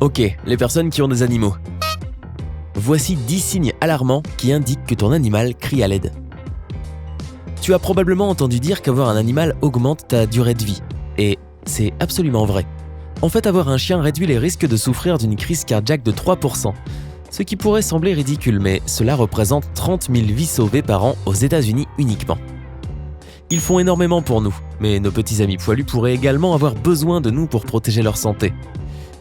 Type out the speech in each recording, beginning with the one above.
Ok, les personnes qui ont des animaux. Voici 10 signes alarmants qui indiquent que ton animal crie à l'aide. Tu as probablement entendu dire qu'avoir un animal augmente ta durée de vie. Et c'est absolument vrai. En fait, avoir un chien réduit les risques de souffrir d'une crise cardiaque de 3%. Ce qui pourrait sembler ridicule, mais cela représente 30 000 vies sauvées par an aux États-Unis uniquement. Ils font énormément pour nous, mais nos petits amis poilus pourraient également avoir besoin de nous pour protéger leur santé.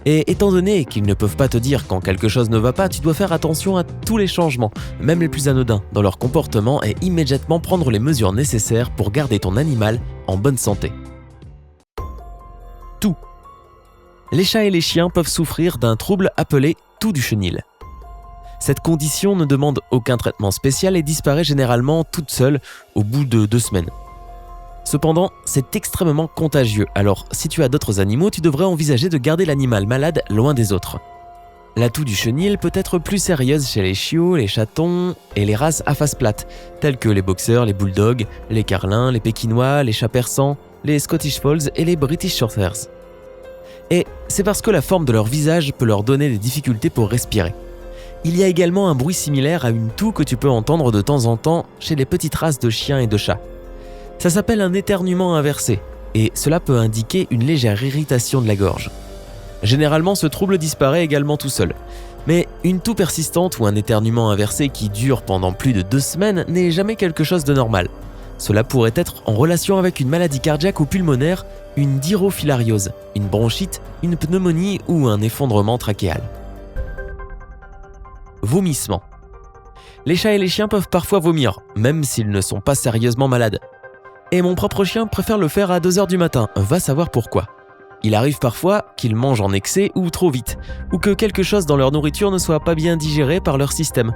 Et étant donné qu'ils ne peuvent pas te dire quand quelque chose ne va pas, tu dois faire attention à tous les changements, même les plus anodins, dans leur comportement et immédiatement prendre les mesures nécessaires pour garder ton animal en bonne santé. Toux. Les chats et les chiens peuvent souffrir d'un trouble appelé toux du chenil. Cette condition ne demande aucun traitement spécial et disparaît généralement toute seule au bout de 2 semaines. Cependant, c'est extrêmement contagieux, alors si tu as d'autres animaux, tu devrais envisager de garder l'animal malade loin des autres. La toux du chenil peut être plus sérieuse chez les chiots, les chatons et les races à face plate, telles que les boxers, les bulldogs, les carlins, les pékinois, les chats persans, les Scottish Folds et les British Shorthairs. Et c'est parce que la forme de leur visage peut leur donner des difficultés pour respirer. Il y a également un bruit similaire à une toux que tu peux entendre de temps en temps chez les petites races de chiens et de chats. Ça s'appelle un éternuement inversé, et cela peut indiquer une légère irritation de la gorge. Généralement, ce trouble disparaît également tout seul. Mais une toux persistante ou un éternuement inversé qui dure pendant plus de 2 semaines n'est jamais quelque chose de normal. Cela pourrait être en relation avec une maladie cardiaque ou pulmonaire, une dirofilariose, une bronchite, une pneumonie ou un effondrement trachéal. Vomissement. Les chats et les chiens peuvent parfois vomir, même s'ils ne sont pas sérieusement malades. Et mon propre chien préfère le faire à 2h du matin, va savoir pourquoi. Il arrive parfois qu'ils mangent en excès ou trop vite, ou que quelque chose dans leur nourriture ne soit pas bien digéré par leur système,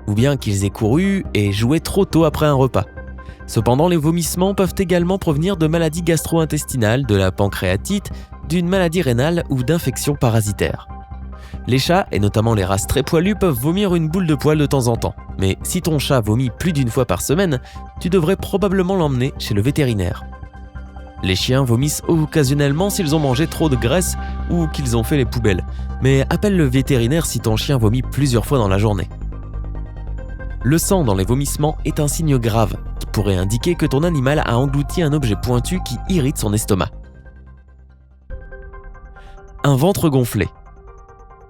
ou bien qu'ils aient couru et joué trop tôt après un repas. Cependant, les vomissements peuvent également provenir de maladies gastro-intestinales, de la pancréatite, d'une maladie rénale ou d'infections parasitaires. Les chats, et notamment les races très poilues, peuvent vomir une boule de poil de temps en temps. Mais si ton chat vomit plus d'une fois par semaine, tu devrais probablement l'emmener chez le vétérinaire. Les chiens vomissent occasionnellement s'ils ont mangé trop de graisse ou qu'ils ont fait les poubelles. Mais appelle le vétérinaire si ton chien vomit plusieurs fois dans la journée. Le sang dans les vomissements est un signe grave qui pourrait indiquer que ton animal a englouti un objet pointu qui irrite son estomac. Un ventre gonflé.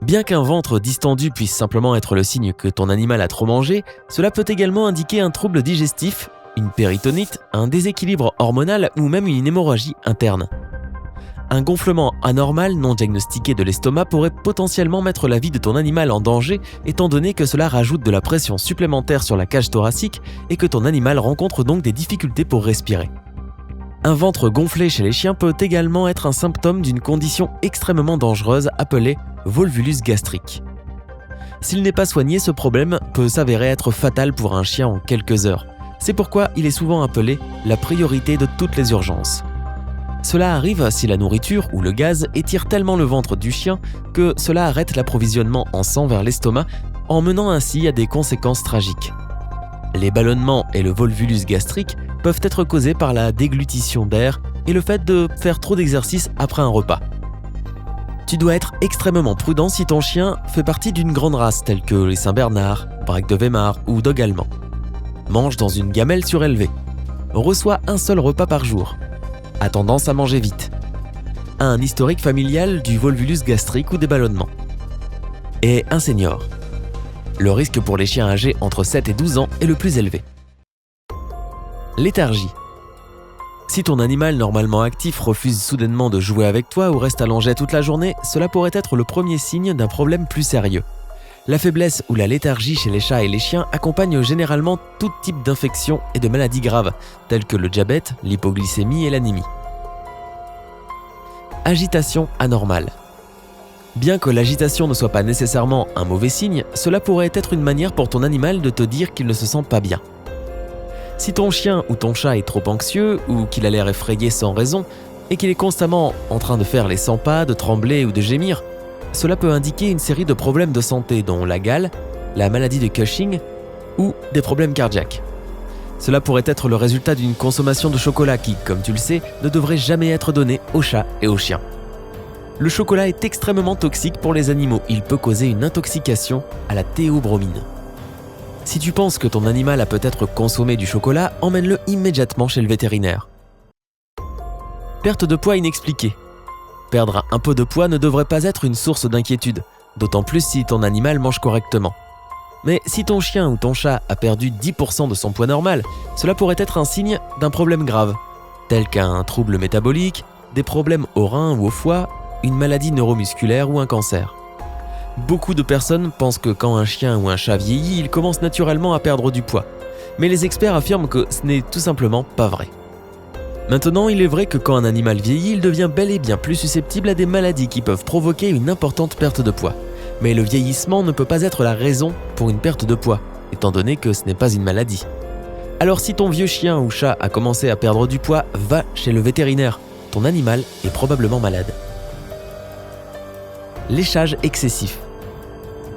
Bien qu'un ventre distendu puisse simplement être le signe que ton animal a trop mangé, cela peut également indiquer un trouble digestif, une péritonite, un déséquilibre hormonal ou même une hémorragie interne. Un gonflement anormal non diagnostiqué de l'estomac pourrait potentiellement mettre la vie de ton animal en danger étant donné que cela rajoute de la pression supplémentaire sur la cage thoracique et que ton animal rencontre donc des difficultés pour respirer. Un ventre gonflé chez les chiens peut également être un symptôme d'une condition extrêmement dangereuse appelée volvulus gastrique. S'il n'est pas soigné, ce problème peut s'avérer être fatal pour un chien en quelques heures. C'est pourquoi il est souvent appelé la priorité de toutes les urgences. Cela arrive si la nourriture ou le gaz étire tellement le ventre du chien que cela arrête l'approvisionnement en sang vers l'estomac, en menant ainsi à des conséquences tragiques. Les ballonnements et le volvulus gastrique peuvent être causés par la déglutition d'air et le fait de faire trop d'exercice après un repas. Tu dois être extrêmement prudent si ton chien fait partie d'une grande race telle que les Saint-Bernard, Braque de Weimar ou Dog allemand. Mange dans une gamelle surélevée. Reçoit un seul repas par jour. A tendance à manger vite. A un historique familial du volvulus gastrique ou des ballonnements. Et un senior. Le risque pour les chiens âgés entre 7 et 12 ans est le plus élevé. Léthargie. Si ton animal normalement actif refuse soudainement de jouer avec toi ou reste allongé toute la journée, cela pourrait être le premier signe d'un problème plus sérieux. La faiblesse ou la léthargie chez les chats et les chiens accompagne généralement tout type d'infections et de maladies graves, telles que le diabète, l'hypoglycémie et l'anémie. Agitation anormale. Bien que l'agitation ne soit pas nécessairement un mauvais signe, cela pourrait être une manière pour ton animal de te dire qu'il ne se sent pas bien. Si ton chien ou ton chat est trop anxieux ou qu'il a l'air effrayé sans raison et qu'il est constamment en train de faire les 100 pas, de trembler ou de gémir, cela peut indiquer une série de problèmes de santé dont la gale, la maladie de Cushing ou des problèmes cardiaques. Cela pourrait être le résultat d'une consommation de chocolat qui, comme tu le sais, ne devrait jamais être donnée aux chats et aux chiens. Le chocolat est extrêmement toxique pour les animaux. Il peut causer une intoxication à la théobromine. Si tu penses que ton animal a peut-être consommé du chocolat, emmène-le immédiatement chez le vétérinaire. Perte de poids inexpliquée. Perdre un peu de poids ne devrait pas être une source d'inquiétude, d'autant plus si ton animal mange correctement. Mais si ton chien ou ton chat a perdu 10% de son poids normal, cela pourrait être un signe d'un problème grave, tel qu'un trouble métabolique, des problèmes au rein ou au foie, une maladie neuromusculaire ou un cancer. Beaucoup de personnes pensent que quand un chien ou un chat vieillit, il commence naturellement à perdre du poids. Mais les experts affirment que ce n'est tout simplement pas vrai. Maintenant, il est vrai que quand un animal vieillit, il devient bel et bien plus susceptible à des maladies qui peuvent provoquer une importante perte de poids. Mais le vieillissement ne peut pas être la raison pour une perte de poids, étant donné que ce n'est pas une maladie. Alors si ton vieux chien ou chat a commencé à perdre du poids, va chez le vétérinaire. Ton animal est probablement malade. Léchage excessif.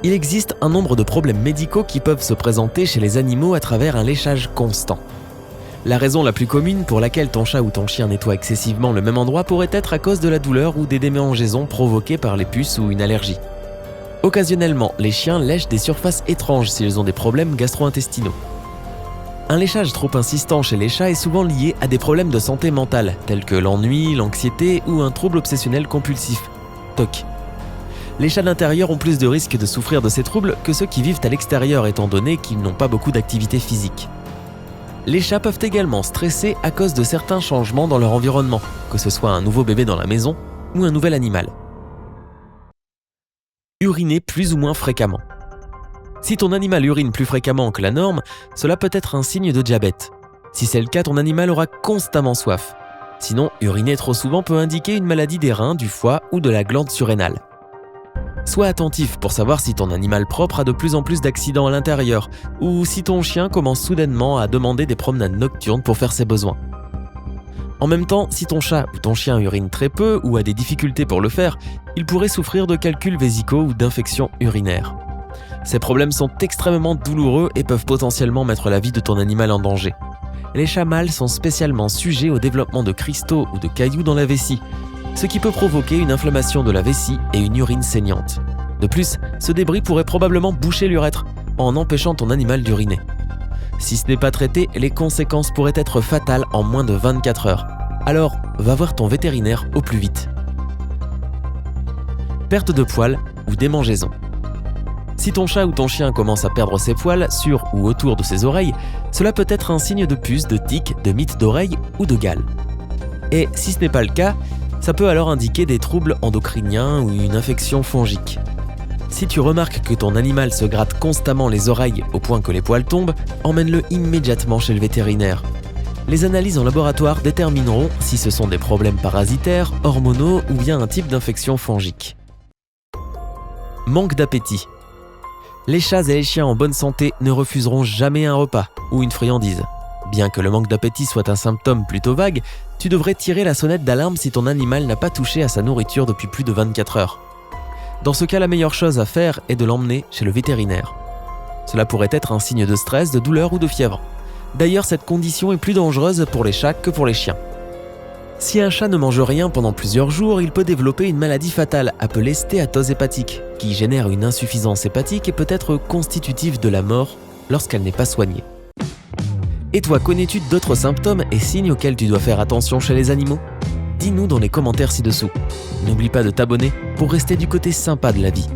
Il existe un nombre de problèmes médicaux qui peuvent se présenter chez les animaux à travers un léchage constant. La raison la plus commune pour laquelle ton chat ou ton chien nettoie excessivement le même endroit pourrait être à cause de la douleur ou des démangeaisons provoquées par les puces ou une allergie. Occasionnellement, les chiens lèchent des surfaces étranges s'ils ont des problèmes gastro-intestinaux. Un léchage trop insistant chez les chats est souvent lié à des problèmes de santé mentale, tels que l'ennui, l'anxiété ou un trouble obsessionnel compulsif, TOC. Les chats d'intérieur ont plus de risques de souffrir de ces troubles que ceux qui vivent à l'extérieur étant donné qu'ils n'ont pas beaucoup d'activité physique. Les chats peuvent également stresser à cause de certains changements dans leur environnement, que ce soit un nouveau bébé dans la maison ou un nouvel animal. Uriner plus ou moins fréquemment. Si ton animal urine plus fréquemment que la norme, cela peut être un signe de diabète. Si c'est le cas, ton animal aura constamment soif. Sinon, uriner trop souvent peut indiquer une maladie des reins, du foie ou de la glande surrénale. Sois attentif pour savoir si ton animal propre a de plus en plus d'accidents à l'intérieur ou si ton chien commence soudainement à demander des promenades nocturnes pour faire ses besoins. En même temps, si ton chat ou ton chien urine très peu ou a des difficultés pour le faire, il pourrait souffrir de calculs vésicaux ou d'infections urinaires. Ces problèmes sont extrêmement douloureux et peuvent potentiellement mettre la vie de ton animal en danger. Les chats mâles sont spécialement sujets au développement de cristaux ou de cailloux dans la vessie, ce qui peut provoquer une inflammation de la vessie et une urine saignante. De plus, ce débris pourrait probablement boucher l'urètre en empêchant ton animal d'uriner. Si ce n'est pas traité, les conséquences pourraient être fatales en moins de 24 heures. Alors, va voir ton vétérinaire au plus vite. Perte de poils ou démangeaison. Si ton chat ou ton chien commence à perdre ses poils sur ou autour de ses oreilles, cela peut être un signe de puce, de tic, de mythe d'oreille ou de gale. Et si ce n'est pas le cas, ça peut alors indiquer des troubles endocriniens ou une infection fongique. Si tu remarques que ton animal se gratte constamment les oreilles au point que les poils tombent, emmène-le immédiatement chez le vétérinaire. Les analyses en laboratoire détermineront si ce sont des problèmes parasitaires, hormonaux ou bien un type d'infection fongique. Manque d'appétit. Les chats et les chiens en bonne santé ne refuseront jamais un repas ou une friandise. Bien que le manque d'appétit soit un symptôme plutôt vague, tu devrais tirer la sonnette d'alarme si ton animal n'a pas touché à sa nourriture depuis plus de 24 heures. Dans ce cas, la meilleure chose à faire est de l'emmener chez le vétérinaire. Cela pourrait être un signe de stress, de douleur ou de fièvre. D'ailleurs, cette condition est plus dangereuse pour les chats que pour les chiens. Si un chat ne mange rien pendant plusieurs jours, il peut développer une maladie fatale appelée stéatose hépatique, qui génère une insuffisance hépatique et peut être constitutive de la mort lorsqu'elle n'est pas soignée. Et toi, connais-tu d'autres symptômes et signes auxquels tu dois faire attention chez les animaux ? Dis-nous dans les commentaires ci-dessous. N'oublie pas de t'abonner pour rester du côté sympa de la vie.